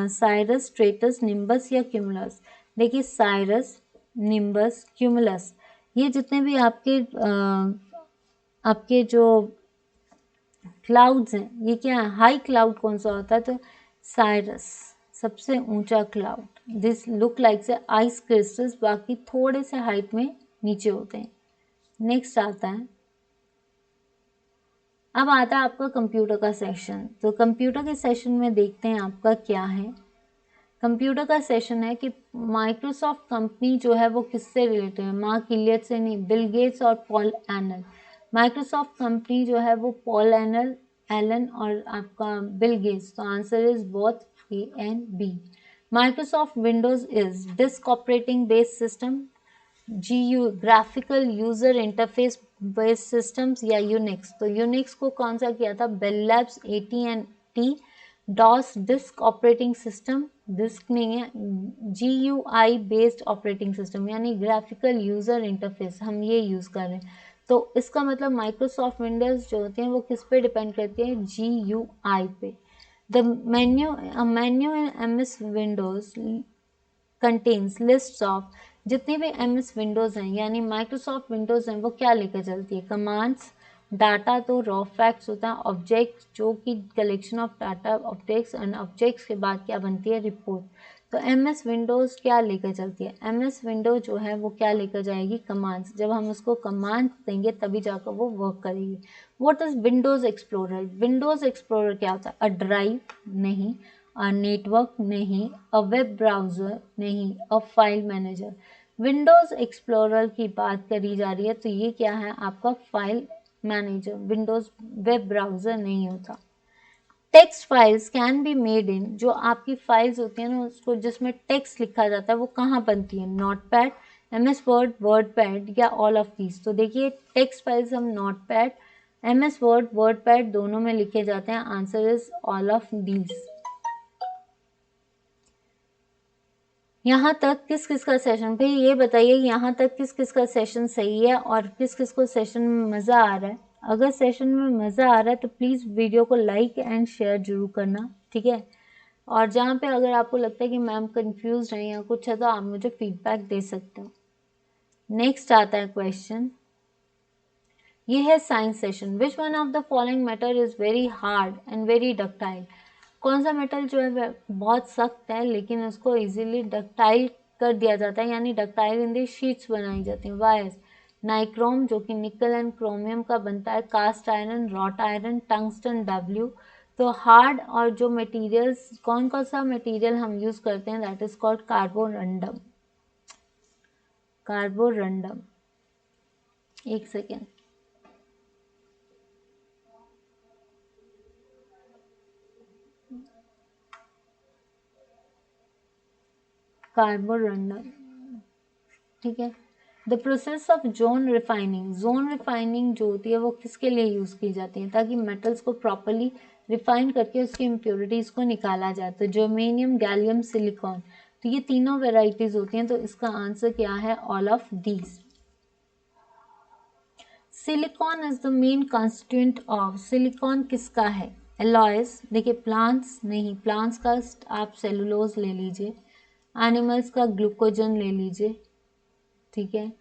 साइरस, स्ट्रेटस, निम्बस या क्यूमुलस। देखिए साइरस, निम्बस, क्यूमुलस, ये जितने भी आपके जो क्लाउड्स हैं, ये क्या है, हाई क्लाउड कौन सा होता है, तो साइरस सबसे ऊंचा क्लाउड, दिस लुक लाइक से आइस क्रिस्टल्स, बाकी थोड़े से हाइट में नीचे होते हैं। नेक्स्ट आता है, अब आता है आपका कंप्यूटर का सेशन। तो कंप्यूटर के सेशन में देखते हैं आपका क्या है। कंप्यूटर का सेशन है कि माइक्रोसॉफ्ट कंपनी जो है वो किससे रिलेटेड है, मार्क इलियट से नहीं, बिल गेट्स और पॉल एलन। माइक्रोसॉफ्ट कंपनी जो है वो पॉल एलन और आपका बिल गेट्स, तो answer is both A and B. Microsoft Windows is disk operating based system, GU graphical user interface based systems या यूनिक्स। तो यूनिक्स को कौन सा किया था, Bell Labs, AT&T। DOS disk operating system, disk नहीं है, GUI बेस्ड ऑपरेटिंग सिस्टम यानी ग्राफिकल यूजर इंटरफेस, हम ये यूज कर रहे हैं। तो इसका मतलब माइक्रोसॉफ्ट विंडोज जो होती हैं वो किस पे डिपेंड करती है, GUI पे। The menu in MS Windows contains list of, जितनी भी MS विंडोज हैं यानी माइक्रोसॉफ्ट विंडोज हैं वो क्या लेकर चलती है, कमांड्स, डाटा तो रॉ फैक्ट्स होता है, ऑब्जेक्ट्स जो कि collection of data, objects and objects के बाद क्या बनती है, रिपोर्ट। तो MS विंडोज क्या लेकर चलती है, MS विंडो जो है वो क्या लेकर जाएगी, कमांड्स। जब हम उसको कमांड्स देंगे तभी जाकर वो वर्क करेगी। What is Windows explorer, Windows explorer क्या होता है, अ ड्राइव नहीं, अ नेटवर्क नहीं, अ वेब ब्राउज़र नहीं, a file manager. Windows explorer की बात करी जा रही है तो ये क्या है आपका file manager, Windows web browser नहीं होता। Text files can be made in, जो आपकी फाइल्स होती हैं ना उसको जिसमें टेक्स्ट लिखा जाता है वो कहाँ बनती है, नोटपैड, MS वर्ड, वर्डपैड या ऑल ऑफ दीज। तो देखिए टेक्स्ट फाइल्स हम नोटपैड, MS वर्ड, वर्डपैड दोनों में लिखे जाते हैं, answer is all of these. यहाँ तक किस किस का सेशन, भाई ये बताइए यहाँ तक किस किस का सेशन सही है और किस किस को सेशन में मज़ा आ रहा है। अगर सेशन में मज़ा आ रहा है तो प्लीज़ वीडियो को लाइक एंड शेयर जरूर करना, ठीक है। और जहाँ पे अगर आपको लगता है कि मैम कंफ्यूज हैं या कुछ है तो आप मुझे फीडबैक दे सकते हो। नेक्स्ट आता है क्वेश्चन, ये है science session. Which one of the following matter is very hard and very ductile, कौन सा मेटल जो है बहुत सख्त है लेकिन उसको इजीली डक्टाइल कर दिया जाता है यानी डक्टाइल इन दी शीट्स बनाई जाती हैं, वायर्स। नाइक्रोम जो कि निकल एंड क्रोमियम का बनता है, cast iron, wrought iron, tungsten, W। तो हार्ड और जो मटेरियल्स कौन कौन सा मटेरियल हम यूज करते हैं, that is called Carborundum, Carborundum. एक सेकेंड, कार्बोरंडम, ठीक है। The process of zone refining, zone refining जो होती है वो किसके लिए यूज़ की जाती है, ताकि मेटल्स को प्रॉपरली रिफाइन करके उसकी इम्प्योरिटीज़ को निकाला जाए। तो जर्मेनियम, गैलियम, सिलिकॉन, तो ये तीनों वेराइटीज़ होती हैं, तो इसका आंसर क्या है, all of these. Silicon is the main constituent of, silicon किसका है, एलॉयस। देखिए प्लांट्स नहीं, प्लांट्स का आप सेलुलोज ले लीजिए, एनिमल्स का ग्लूकोजन ले लीजिए, ठीक है।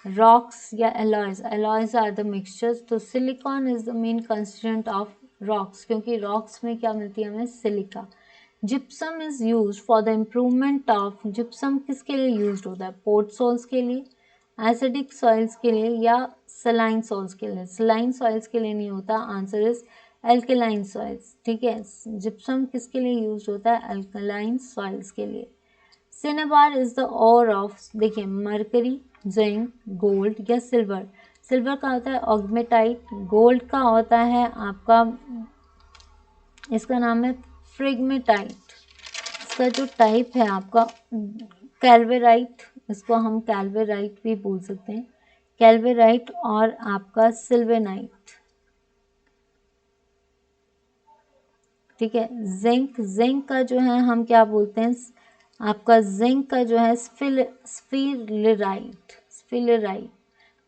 रॉक्स या alloys, alloys are the mixtures. तो silicon is the main constituent of rocks, क्योंकि रॉक्स में क्या मिलती है हमें, silica. Gypsum is use for the improvement of, gypsum किसके लिए यूज होता है, पोर्ट सॉल्स के लिए, एसिडिक सॉइल्स के लिए या सलाइन सॉइल्स के लिए। सलाइन सॉइल्स के लिए नहीं होता, आंसर इज एल्केलाइन सॉइल्स, ठीक है। जिप्सम किसके लिए यूज होता है, एल्केलाइन सॉइल्स के लिए। Cinnabar is the ore of, देखिए मरकरी, जिंक, गोल्ड या सिल्वर। सिल्वर का होता है ऑग्मेटाइट, गोल्ड का होता है आपका, इसका नाम है फ्रेगमेटाइट, इसका जो टाइप है आपका कैल्वेराइट, इसको हम कैल्वेराइट भी बोल सकते हैं, कैल्वेराइट और आपका सिल्वेनाइट, ठीक है। जिंक, जिंक का जो है हम क्या बोलते हैं, आपका जिंक का जो है स्फीलेराइट, स्फीलेराइट।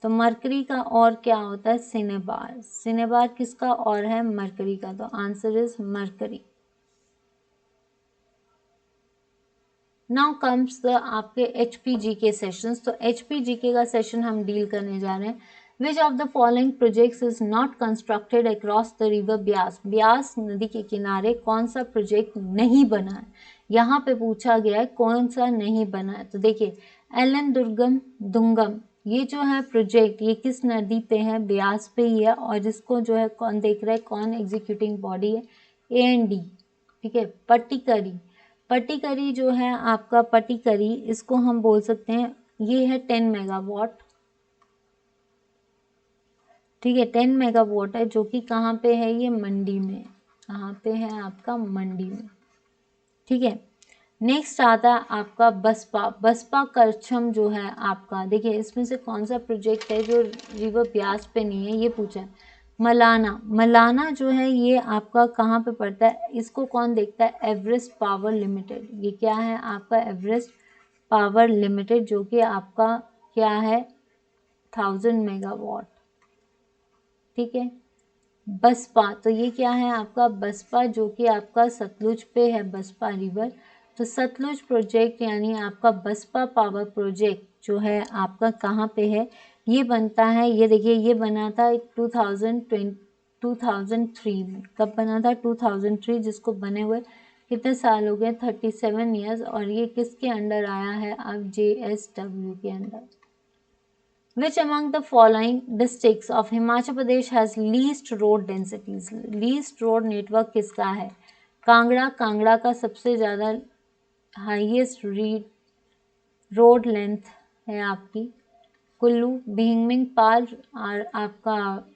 तो मरकरी का और क्या होता है, सिनेबार, सिनेबार किसका और है, मरकरी का, तो answer is mercury. Now comes the आपके HPG के सेशंस। तो HPG के का सेशन हम डील करने जा रहे हैं। विच of the following projects is not constructed across the river Beas. Beas नदी के किनारे कौन सा प्रोजेक्ट नहीं बना है, यहाँ पे पूछा गया है कौन सा नहीं बना है। तो देखिए एलन दुंगम ये जो है प्रोजेक्ट ये किस नदी पे है, ब्यास पे ही है, और जिसको जो है कौन देख रहा है, कौन एग्जीक्यूटिंग बॉडी है, AND। ठीक है, पट्टिकरी जो है आपका पट्टिकरी, इसको हम बोल सकते हैं ये है 10 मेगावाट। ठीक है, 10 मेगावाट है, जो कि कहाँ पे है, ये मंडी में, कहाँ पे है आपका मंडी में। ठीक है, नेक्स्ट आता है आपका बसपा करछम जो है आपका, देखिए इसमें से कौन सा प्रोजेक्ट है जो रिवर ब्यास पे नहीं है, ये पूछा है। मलाना जो है ये आपका कहाँ पे पड़ता है, इसको कौन देखता है, एवरेस्ट पावर लिमिटेड। ये क्या है आपका, एवरेस्ट पावर लिमिटेड, जो कि आपका क्या है 1000 मेगावाट। ठीक है, बसपा, तो ये क्या है आपका बसपा, जो कि आपका सतलुज पे है, बसपा रिवर। तो सतलुज प्रोजेक्ट यानी आपका बसपा पावर प्रोजेक्ट जो है आपका कहाँ पे है, ये बनता है, ये देखिए ये बना था 2003 में। कब बना था, 2003, जिसको बने हुए कितने साल हो गए, 37 ईयर्स। और ये किसके अंडर आया है, अब JSW के under. Which among the following districts of Himachal Pradesh has least road densities? Least road network किसका है, कांगड़ा का सबसे ज़्यादा हाईएस्ट रोड लेंथ है आपकी। कुल्लू भींगमिंग पाल, और आपका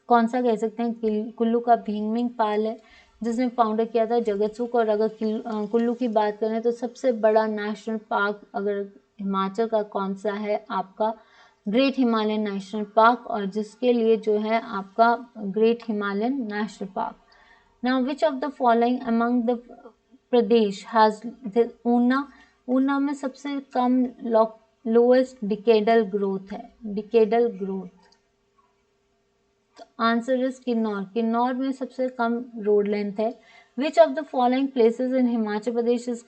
कौन सा कह सकते हैं, कुल्लू का भींगमिंग पाल है, जिसने फाउंडर किया था जगतसुख। और अगर कुल्लू की बात करें तो सबसे बड़ा नेशनल पार्क अगर हिमाचल का कौन सा है, आपका ग्रेट हिमालयन नेशनल पार्क, और जिसके लिए जो है आपका great Himalayan national park. Now which of the following among the Pradesh has Una में सबसे कम लोएस्ट डिकेडल ग्रोथ है, decadal growth. Answer is Kinnaur में सबसे कम रोड लेंथ है। Which of the following places in Himachal Pradesh is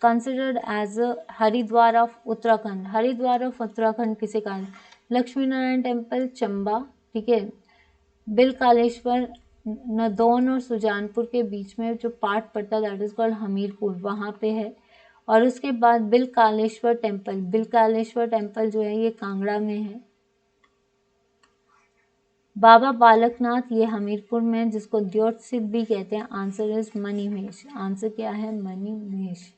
considered as Haridwar of Uttarakhand. Haridwar of Uttarakhand किसे कहा, लक्ष्मी नारायण टेम्पल चंबा। ठीक है, बिलकालेश्वर नदौन और सुजानपुर के बीच में जो पार्ट पड़ता है दैट इज कॉल्ड हमीरपुर, वहाँ पे है। और उसके बाद बिलकालेश्वर टेम्पल जो है ये कांगड़ा में है। बाबा बालकनाथ ये हमीरपुर में, जिसको द्योतसिद्ध भी कहते हैं। आंसर इज मणिमहेश, आंसर क्या है, Manimahesh.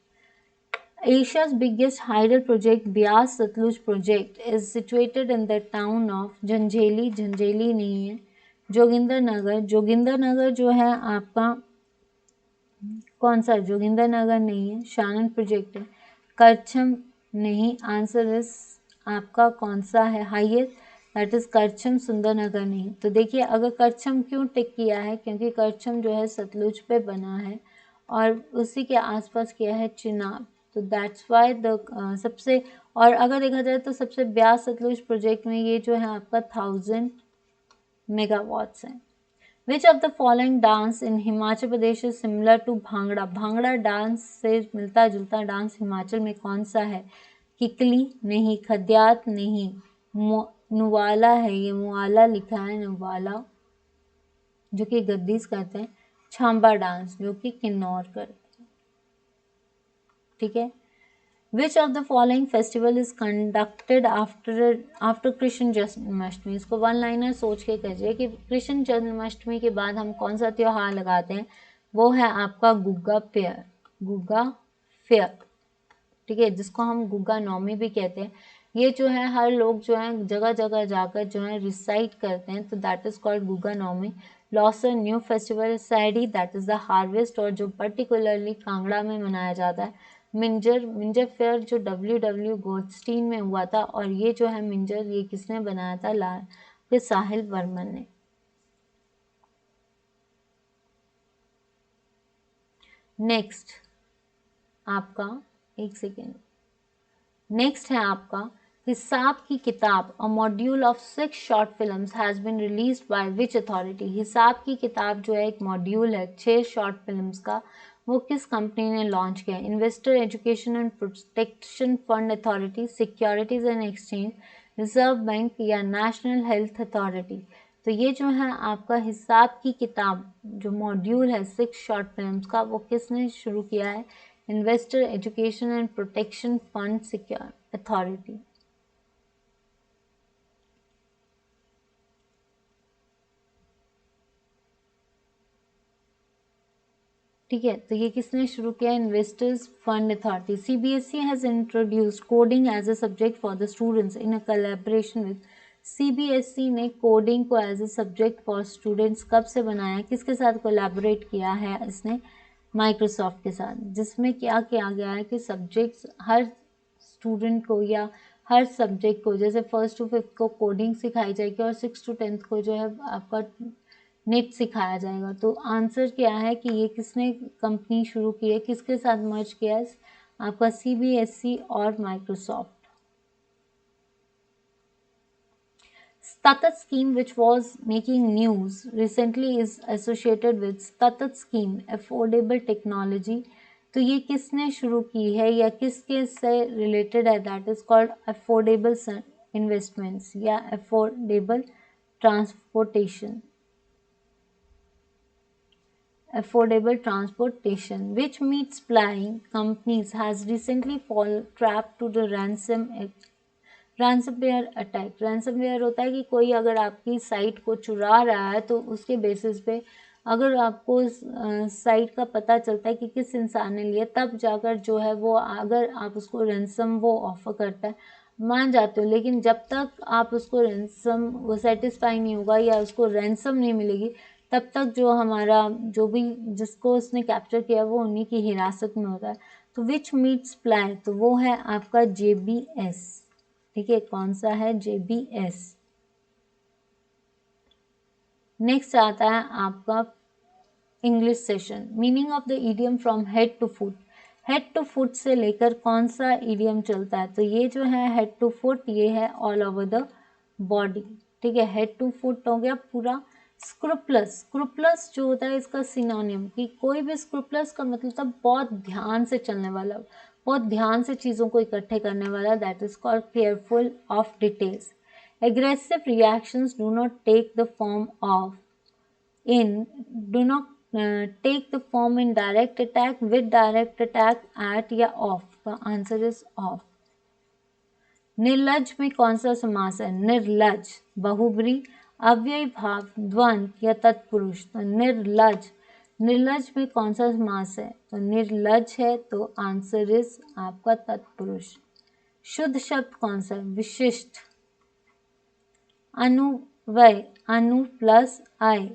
Asia's biggest hydel project Beas Sutlej project is situated in the town of Jhanjheli नहीं है, जोगिंदर नगर जो है आपका कौन सा, जोगिंदर नगर नहीं है, शानन प्रोजेक्ट है। करछम नहीं, आंसर इज आपका कौन सा है, highest, that is Karchham Sundarnagar नहीं। तो देखिए अगर करछम क्यों टिक किया है, क्योंकि करछम जो है सतलुज पे बना है और उसी के आसपास किया है चिनाब, तो दैट्स वाई द सबसे। और अगर देखा जाए तो सबसे ब्यास सतलुज प्रोजेक्ट में ये जो है आपका 1000 मेगावाट्स है। Which of the following dance in Himachal Pradesh is similar to Bhangra. Bhangra dance से मिलता जुलता डांस हिमाचल में कौन सा है, किकली नहीं, खद्यात नहीं, नुवाला है, ये मुआला लिखा है, नुवाला जो कि गद्दीस करते हैं, छांबा डांस जो कि किन्नौर करते हैं। ठीक है, which of the following festival is conducted after Krishna Janmashtami. इसको वन लाइनर सोच के कहिए कि कृष्ण जन्माष्टमी के बाद हम कौन सा त्योहार लगाते हैं, वो है आपका गुग्गा फेयर। ठीक है, जिसको हम गुग्गा नौमी भी कहते हैं। ये जो है हर लोग जो है जगह जगह जाकर जो है रिसाइट करते हैं, तो that is called Gugga Naumi. Losar new festival सैडी, दैट इज द हार्वेस्ट, और जो पर्टिकुलरली कांगड़ा में मनाया जाता है। मिंजर फेयर जो W गोल्डस्टीन में हुआ था, और ये जो है मिंजर ये किसने बनाया था, फिर साहिल वर्मन ने। नेक्स्ट आपका एक सेकेंड, नेक्स्ट है आपका Hisaab Ki Kitaab, a module of 6 short films has been released by which authority. Hisaab Ki किताब जो है एक मॉड्यूल है 6 शॉर्ट फिल्म्स का, वो किस कंपनी ने लॉन्च किया? Investor education and protection fund authority, securities and exchange, reserve bank या नेशनल हेल्थ अथॉरिटी। तो ये जो है आपका हिसाब की किताब जो मॉड्यूल है 6 शॉर्ट फिल्म्स का, वो किसने शुरू किया है? Investor education and protection fund secure authority. ठीक है, तो ये किसने शुरू किया? Investors fund authority. CBSE has introduced coding as a subject for the students in a collaboration with. CBSE ने कोडिंग को as a subject for students कब से बनाया? किसके साथ कोलैबोरेट किया है इसने? माइक्रोसॉफ्ट के साथ। जिसमें क्या किया गया है कि सब्जेक्ट्स हर स्टूडेंट को या हर सब्जेक्ट को, जैसे 1st to 5th को कोडिंग सिखाई जाएगी और 6th to 10th को जो है आपका नेट सिखाया जाएगा। तो आंसर क्या है कि ये किसने कंपनी शुरू की है, किसके साथ मर्ज किया है? आपका सीबीएसई और Microsoft. Statat scheme, which was making news recently, is associated with Statat scheme affordable technology। तो ये किसने शुरू की है या किसके से रिलेटेड है? That is called affordable investments या affordable transportation. Affordable transportation, which meets flying companies has recently fall trap to the ransomware attack. ransomware होता है कि कोई अगर आपकी साइट को चुरा रहा है तो उसके बेसिस पे अगर आपको साइट का पता चलता है कि किस इंसान ने लिया, तब जाकर जो है वो, अगर आप उसको रैंसम वो ऑफर करता है, मान जाते हो। लेकिन जब तक आप उसको रैंसम वो सेटिस्फाई नहीं होगा या उसको रैंसम नहीं मिलेगी, तब तक जो हमारा जो भी जिसको उसने कैप्चर किया वो उन्हीं की हिरासत में होता है। तो विच मीट्स प्लान, तो वो है आपका JBS। ठीक है, कौन सा है? JBS। नेक्स्ट आता है आपका English session. Meaning of the idiom from head to foot. Head to foot से लेकर कौन सा इडियम चलता है? तो ये जो है हेड टू फुट, ये है ऑल ओवर द बॉडी। ठीक है, हेड टू फुट हो गया पूरा। स्क्रूपलस, स्क्रूपलस जो होता है इसका सिनोनिम, कि कोई भी स्क्रूपलस का मतलब बहुत ध्यान से चलने वाला, बहुत ध्यान से चीज़ों को इकट्ठे करने वाला, that is called careful of details. Aggressive reactions do not take the form of in do not take the form in direct attack, with direct attack, at या off। का आंसर इज ऑफ। निर्लज में कौन सा समास है? निर्लज बहुब्री, अव्ययी भाव, द्वंद या तत्पुरुष। तो निर्लज, निर्लज में कौन सा समास है? तो निर्लज है, तो आंसर इज आपका तत्पुरुष। शुद्ध शब्द कौन सा है? विशिष्ट। अनुव्यय, अनु प्लस आय।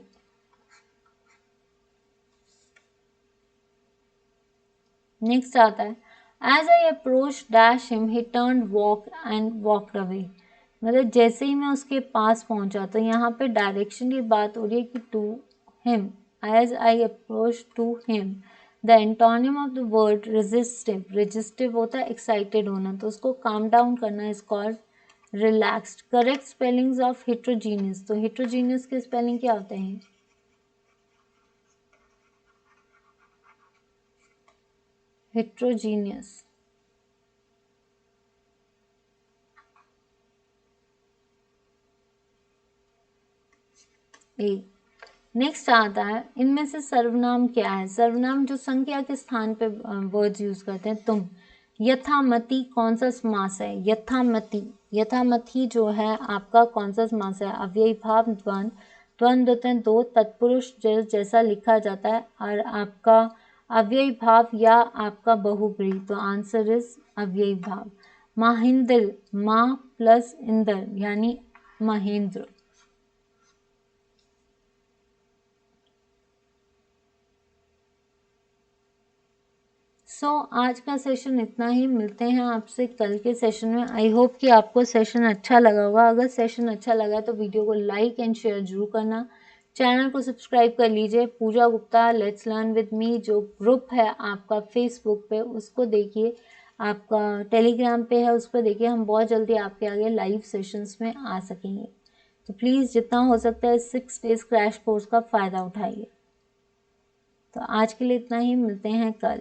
नेक्स्ट आता है as I approach dash him he turn walk and walked away. मतलब जैसे ही मैं उसके पास पहुंचा, तो यहाँ पे डायरेक्शन की बात हो रही है कि to him, as I approach to him. The antonym of the word resistive, resistive होता है एक्साइटेड होना, तो उसको काम डाउन करना is called relaxed. Correct spellings of heterogeneous. तो हिट्रोजीनियस के स्पेलिंग क्या होते हैं? हिट्रोजीनियस, ए। नेक्स्ट आता है इनमें से सर्वनाम क्या है? सर्वनाम जो संख्या के स्थान पे वर्ड्स यूज करते हैं। तुम, यथामति कौन सा समास है? यथामति, यथामति जो है आपका कौन सा समास है? अव्ययी भाव, द्वंद, द्वंद होते हैं दो, तत्पुरुष जैसा लिखा जाता है, और आपका अव्ययी भाव या आपका बहुब्री। तो आंसर इज अव्ययी भाव। महिंद्र, माँ प्लस इंद्र यानी महेंद्र। आज का सेशन इतना ही। मिलते हैं आपसे कल के सेशन में। आई होप कि आपको सेशन अच्छा लगा होगा। अगर सेशन अच्छा लगा तो वीडियो को लाइक एंड शेयर जरूर करना। चैनल को सब्सक्राइब कर लीजिए। Pooja Gupta let's learn with me जो ग्रुप है आपका फेसबुक पे, उसको देखिए। आपका टेलीग्राम पे है, उस पर देखिए। हम बहुत जल्दी आपके आगे लाइव सेशंस में आ सकेंगे। तो प्लीज़ जितना हो सकता है 6 डेज क्रैश कोर्स का फ़ायदा उठाइए। तो आज के लिए इतना ही, मिलते हैं कल।